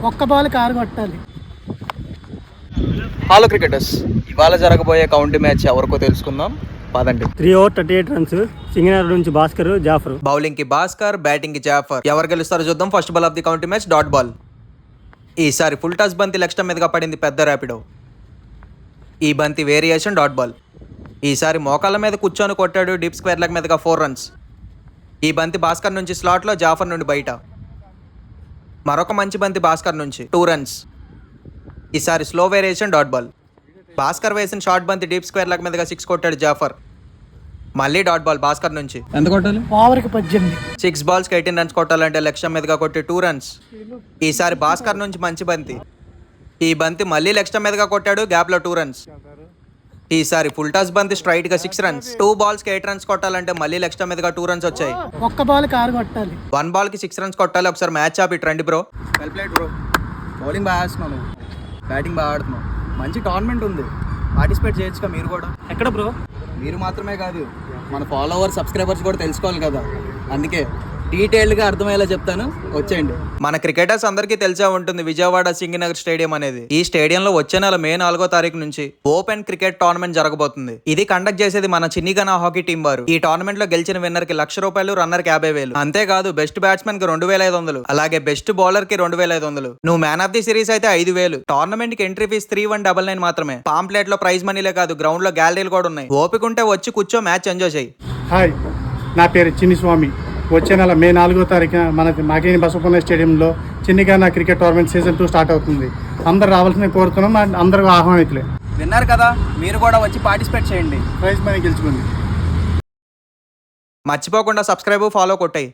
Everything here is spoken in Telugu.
ఒక్క బాల్ కారు కొట్టాలి. హలో క్రికెటర్స్, ఇవాళ జరగబోయే కౌంటీ మ్యాచ్ ఎవరికో తెలుసుకుందాం పదండి. 3 ఓవర్ 38 రన్స్. సింగనగర్ నుంచి భాస్కర్, జాఫర్. బౌలింగ్ కి భాస్కర్, బ్యాటింగ్ కి జాఫర్. ఎవరు గెలుస్తారో చూద్దాం. First ball of the county match dot ball. ఈసారి ఫుల్ టాస్ బంతి లెగ్ స్టంప్ మీదగా పడింది పెద్ద ర్యాపిడో. ఈ బంతి వేరియేషన్ డాట్ బాల్. ఈసారి మోకాళ్ళ మీద కూర్చొని కొట్టాడు డీప్ స్క్వేర్ లెగ్ మీదగా 4 రన్స్. ఈ బంతి భాస్కర్ నుంచి స్లాట్లో, జాఫర్ నుండి బయట. మరొక మంచి బంతి భాస్కర్ నుంచి 2 రన్స్. ఈసారి slow variation dot ball. Bhaskar వేసిన షార్ట్ బంతి డీప్ స్క్వేర్ లెగ్ మీదగా 6 కొట్టాడు జాఫర్. మళ్ళీ డాట్ బాల్ భాస్కర్ నుంచి. ఎంత కొట్టాలి? ఓవర్కి 18. 6 బాల్స్కి 18 రన్స్ కొట్టాలంటే లక్ష్యం మీదగా కొట్టి 2 రన్స్. ఈసారి భాస్కర్ నుంచి మంచి బంతి. ఈ బంతి మళ్ళీ లక్ష్యం మీదగా కొట్టాడు, గ్యాప్లో 2 రన్స్. ఈసారి ఫుల్ టాస్ బంతి స్ట్రైట్ గా 6 రన్స్. 2 బాల్స్కి 8 రన్స్ కొట్టాలంటే మళ్ళీ లక్ష్యం మీదగా 2 రన్స్ వచ్చాయి. ఒక్క బాల్ కారు కొట్టాలి. 1 బాల్కి 6 రన్స్ కొట్టాలి. ఒకసారి మ్యాచ్ ఆపి రండి bro. Well played bro. Bowling బాగా ఆడుతున్నావు, నువ్వు బ్యాటింగ్ బాగా ఆడుతున్నావు. మంచి టోర్నమెంట్ ఉంది, పార్టిసిపేట్ చేయొచ్చుగా మీరు కూడా. ఎక్కడ బ్రో? మీరు మాత్రమే కాదు, మన ఫాలోవర్స్, సబ్స్క్రైబర్స్ కూడా తెలుసుకోవాలి కదా, అందుకే డీటెయిల్డ్గా అర్థమయ్యేలా చెప్తాను, వచ్చేయండి. మన క్రికెటర్స్ అందరికీ తెలిసే ఉంటుంది విజయవాడ సింగనగర్ స్టేడియం అనేది. ఈ స్టేడియంలో వచ్చే నెల మే 4వ తారీఖు నుంచి ఓపెన్ క్రికెట్ టోర్నమెంట్ జరగబోతుంది. ఇది కండక్ట్ చేసేది మన చిన్నిగన హాకీ టీం వారు. ఈ టోర్నమెంట్ లో గెలిచిన విన్నర్ కి ₹1,00,000, రన్నర్ కి 50,000. అంతేకాదు బెస్ట్ బ్యాట్స్మెన్ కి 2,500, అలాగే బెస్ట్ బౌలర్ కి 2,500. నువ్వు మ్యాన్ ఆఫ్ ది సిరీస్ అయితే 5,000. టోర్నమెంట్ కి ఎంట్రీ ఫీజు 3,199 మాత్రమే. పాంప్లెట్ లో ప్రైజ్ మనీలే కాదు, గ్రౌండ్ లో గ్యాలరీలు కూడా ఉన్నాయి. ఓపిక ఉంటే వచ్చి కూర్చో, మ్యాచ్ ఎంజాయ్ చేయి. హాయ్, నా పేరు చిన్నిస్వామి. వచ్చే నెల మే 4వ తారీఖున మనకి నాగేని బసవపున్న స్టేడియంలో చిన్నిగాన క్రికెట్ టోర్నమెంట్ సీజన్ 2 స్టార్ట్ అవుతుంది. అందరు రావాల్సిన కోరుతున్నాం, అందరూ ఆహ్వానితులే. విన్నారు కదా, మీరు కూడా వచ్చి పార్టిసిపేట్ చేయండి, ప్రైజ్ మనీ గెలుచుకోండి. మర్చిపోకుండా సబ్స్క్రైబ్, ఫాలో కొట్టాయి.